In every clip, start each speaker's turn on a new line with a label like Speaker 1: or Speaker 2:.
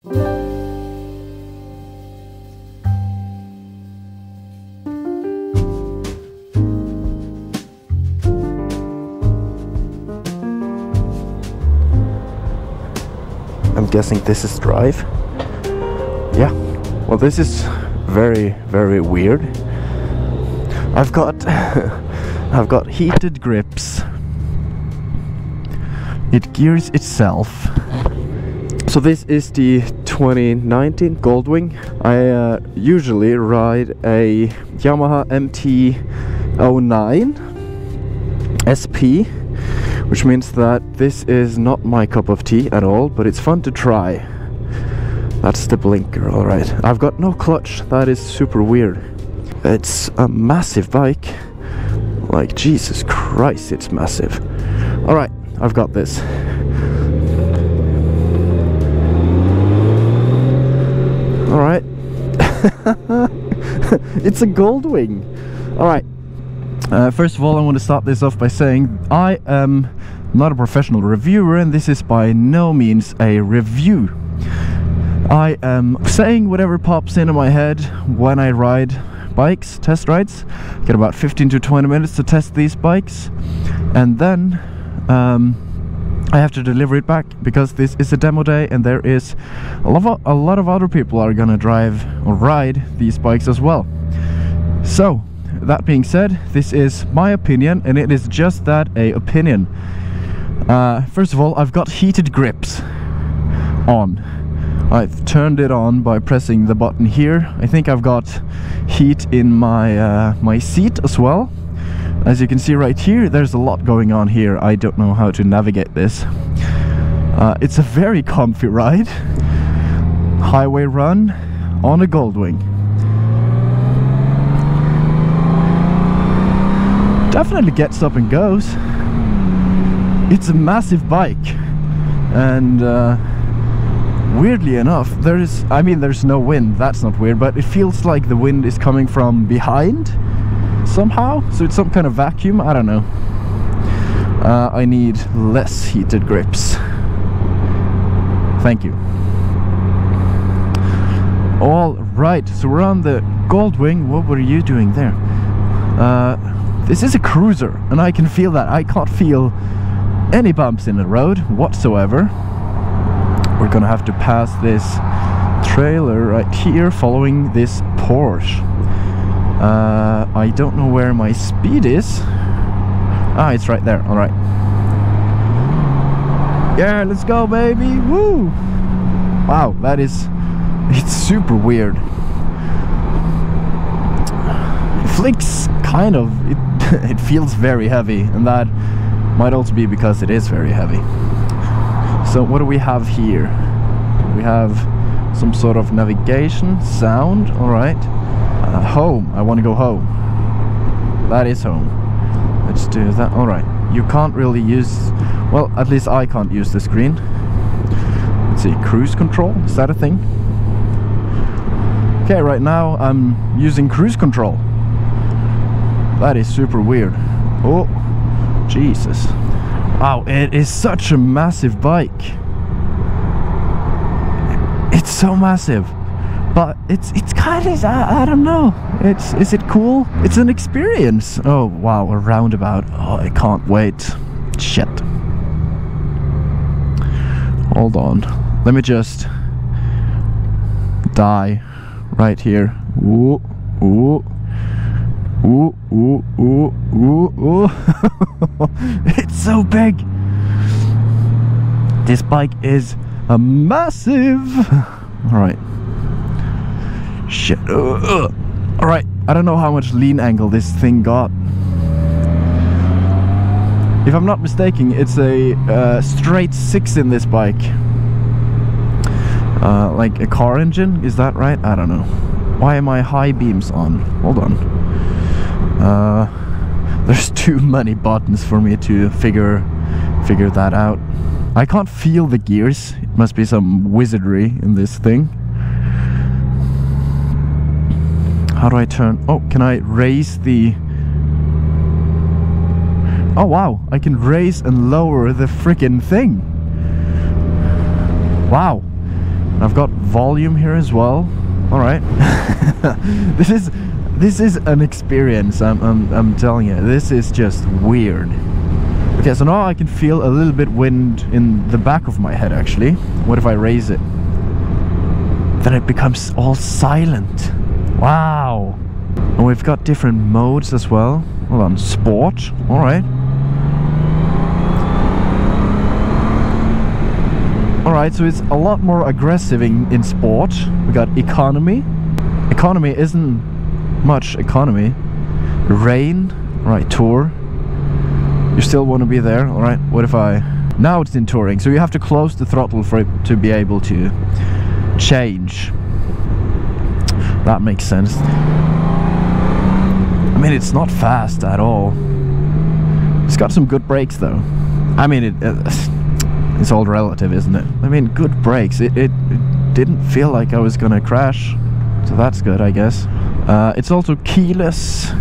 Speaker 1: I'm guessing this is drive. Yeah. Well, this is very, very weird. I've got heated grips. It gears itself. So this is the 2019 Goldwing. I usually ride a Yamaha MT-09 SP, which means that this is not my cup of tea at all, but it's fun to try. That's the blinker, alright. I've got no clutch, that is super weird. It's a massive bike. Like, Jesus Christ, it's massive. Alright, I've got this. Alright. It's a Goldwing. Alright. First of all, I want to start this off by saying I am not a professional reviewer, and this is by no means a review. I am saying whatever pops into my head when I ride bikes, test rides. Get about 15 to 20 minutes to test these bikes, and then I have to deliver it back because this is a demo day, and there is a lot of other people are gonna drive or ride these bikes as well. So that being said, this is my opinion, and it is just that, a opinion. First of all, I've got heated grips on. I've turned it on by pressing the button here. I think I've got heat in my my seat as well. As you can see right here, there's a lot going on here. I don't know how to navigate this. It's a very comfy ride. Highway run on a Goldwing. Definitely gets up and goes. It's a massive bike, and weirdly enough, there's no wind. That's not weird, but it feels like the wind is coming from behind somehow, so it's some kind of vacuum. I don't know. I need less heated grips. Thank you. All right, so we're on the Goldwing. What were you doing there? This is a cruiser, and I can feel that. I can't feel any bumps in the road whatsoever. We're gonna have to pass this trailer right here following this Porsche. I don't know where my speed is. Ah, it's right there. Alright. Yeah, let's go, baby. Woo! Wow, it's super weird. It flicks kind of, it feels very heavy, and that might also be because it is very heavy. So what do we have here? We have some sort of navigation, sound, alright. Home, I want to go home. That is home. Let's do that, alright. You can't really use, well, at least I can't use the screen. Let's see, cruise control, is that a thing? Okay, right now I'm using cruise control. That is super weird. Oh, Jesus. Wow, it is such a massive bike. It's so massive, but it's kind of, I don't know. Is it cool? It's an experience. Oh wow, a roundabout. Oh, I can't wait. Shit. Hold on. Let me just die right here. Ooh, ooh. Ooh, ooh, ooh, ooh, ooh. It's so big. This bike is a massive. Alright. Shit. Alright. I don't know how much lean angle this thing got. If I'm not mistaken, it's a straight 6 in this bike. Like a car engine, is that right? I don't know. Why am I high beams on? Hold on. There's too many buttons for me to figure that out. I can't feel the gears. It must be some wizardry in this thing. How do I turn? Oh, can I raise the... Oh wow, I can raise and lower the freaking thing. Wow. I've got volume here as well. All right. This is an experience. I'm telling you, this is just weird. Okay, so now I can feel a little bit wind in the back of my head actually. What if I raise it? Then it becomes all silent. Wow. And we've got different modes as well. Hold on, sport. All right. All right, so it's a lot more aggressive in sport. We got economy. Economy isn't much economy. Rain. All right, tour. You still want to be there. All right, what if I... Now it's in touring, so you have to close the throttle for it to be able to change. That makes sense. I mean, it's not fast at all. It's got some good brakes though. I mean, it's all relative, isn't it? I mean, good brakes. It didn't feel like I was gonna crash, so that's good, I guess. It's also keyless,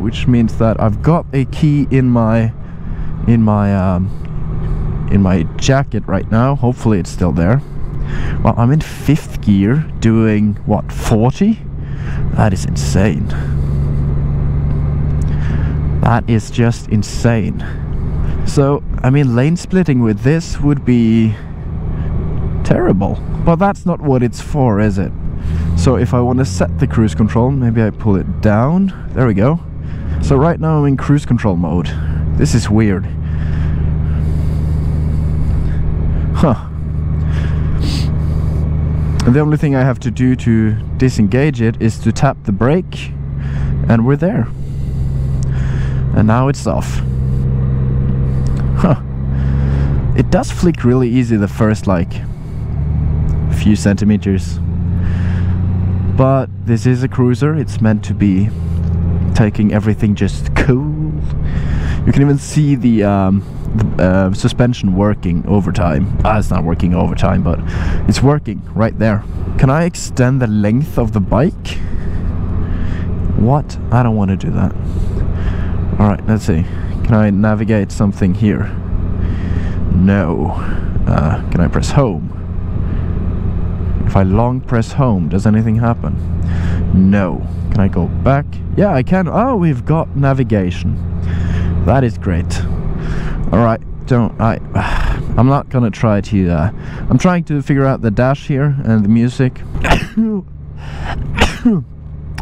Speaker 1: which means that I've got a key in my jacket right now. Hopefully it's still there. Well, I'm in 5th gear doing what, 40? That is insane. That is just insane. So, I mean, lane splitting with this would be terrible. But that's not what it's for, is it? So if I want to set the cruise control, maybe I pull it down. There we go. So right now I'm in cruise control mode. This is weird. Huh. And the only thing I have to do to disengage it is to tap the brake, and we're there. And now it's off. Huh. It does flick really easy the first like few centimeters. But this is a cruiser, it's meant to be taking everything just cool. You can even see the suspension working over time. It's not working over time, but it's working right there. Can I extend the length of the bike? What? I don't want to do that. Alright, let's see. Can I navigate something here? No. Can I press home? If I long press home, does anything happen? No. Can I go back? Yeah, I can. Oh, we've got navigation. That is great. Alright, I'm not gonna try to, I'm trying to figure out the dash here and the music.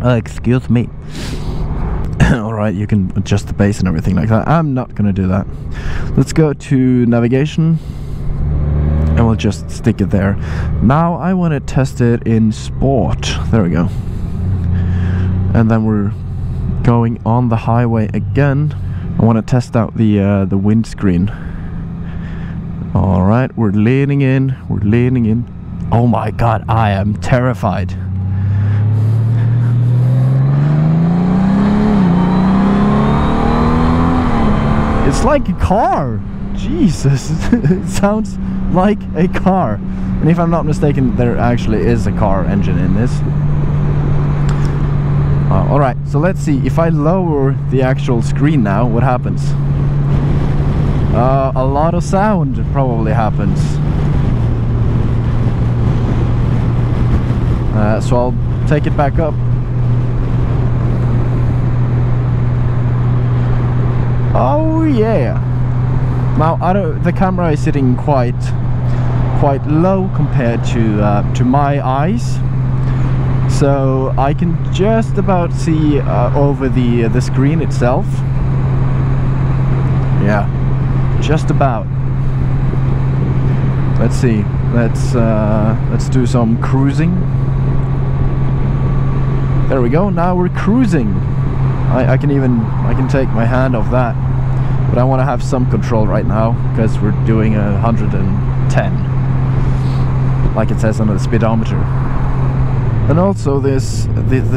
Speaker 1: Excuse me. Alright, you can adjust the bass and everything like that. I'm not gonna do that. Let's go to navigation. And we'll just stick it there. Now I want to test it in sport. There we go. And then we're going on the highway again. I want to test out the windscreen. All right, we're leaning in. We're leaning in. Oh my god, I am terrified. It's like a car. Jesus, it sounds like a car. And if I'm not mistaken, there actually is a car engine in this. Alright, so let's see. If I lower the actual screen now, what happens? A lot of sound probably happens. So I'll take it back up. Oh yeah! Now the camera is sitting quite low compared to my eyes, so I can just about see over the screen itself. Yeah, just about. Let's see. Let's do some cruising. There we go. Now we're cruising. I can take my hand off that. But I want to have some control right now, because we're doing 110, like it says on the speedometer. And also the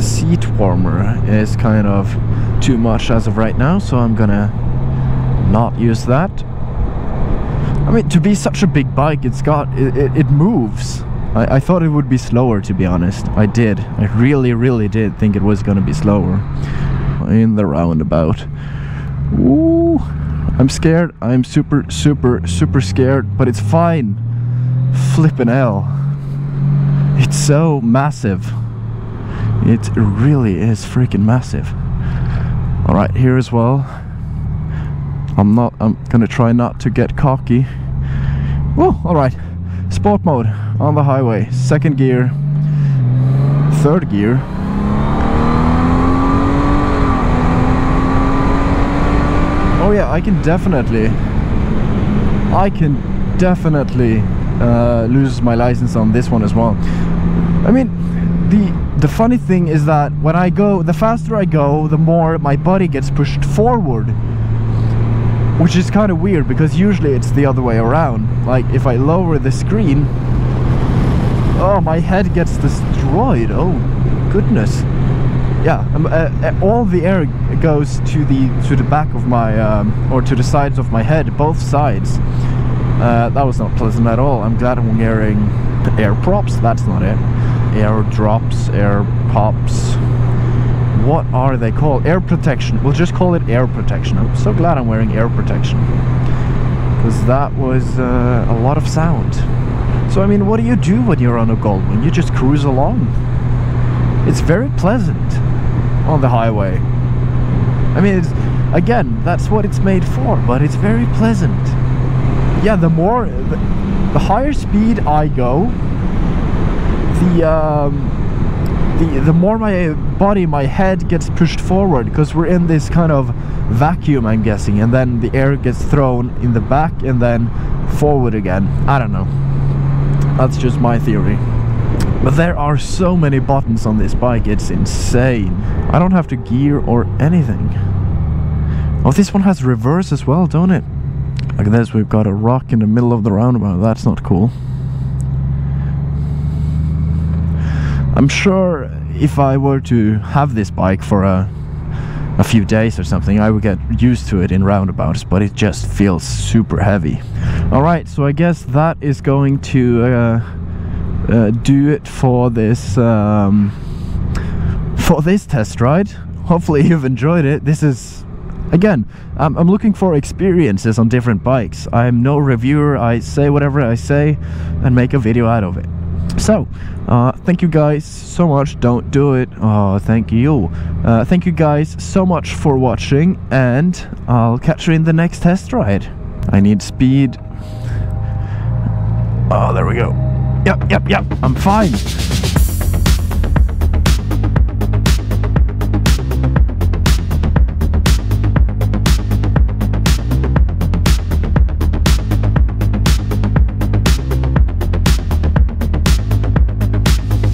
Speaker 1: seat warmer is kind of too much as of right now, so I'm gonna not use that. I mean, to be such a big bike, it moves. I thought it would be slower, to be honest. I did. I really did think it was gonna be slower. In the roundabout. Ooh. I'm scared. I'm super scared, but it's fine. Flippin' hell. It's so massive. It really is freaking massive. Alright, here as well. I'm gonna try not to get cocky. Oh, alright. Sport mode on the highway. 2nd gear. 3rd gear. Oh yeah, I can definitely lose my license on this one as well. I mean, the funny thing is that when I go, the faster I go, the more my body gets pushed forward, which is kind of weird because usually it's the other way around. Like if I lower the screen, oh, my head gets destroyed. Oh goodness. Yeah, all the air goes to the back of my or to the sides of my head, both sides. That was not pleasant at all. I'm glad I'm wearing air props. That's not it. Air drops, air pops. What are they called? Air protection. We'll just call it air protection. I'm so glad I'm wearing air protection, because that was a lot of sound. So I mean, what do you do when you're on a Goldwing? You just cruise along. It's very pleasant on the highway. I mean, again, that's what it's made for, but it's very pleasant. Yeah, the higher speed I go, the more my body, my head gets pushed forward, because we're in this kind of vacuum, I'm guessing, and then the air gets thrown in the back and then forward again. I don't know. That's just my theory. But there are so many buttons on this bike, it's insane. I don't have to gear or anything. Oh, this one has reverse as well, don't it? Look at this, we've got a rock in the middle of the roundabout. That's not cool. I'm sure if I were to have this bike for a few days or something, I would get used to it in roundabouts, but it just feels super heavy. Alright, so I guess that is going to do it for this test ride. Hopefully you've enjoyed it. This is, again, I'm looking for experiences on different bikes. I'm no reviewer. I say whatever I say and make a video out of it. So thank you guys so much. Don't do it. Oh, thank you. Thank you guys so much for watching, and I'll catch you in the next test ride. I need speed. Oh, there we go. Yep, I'm fine.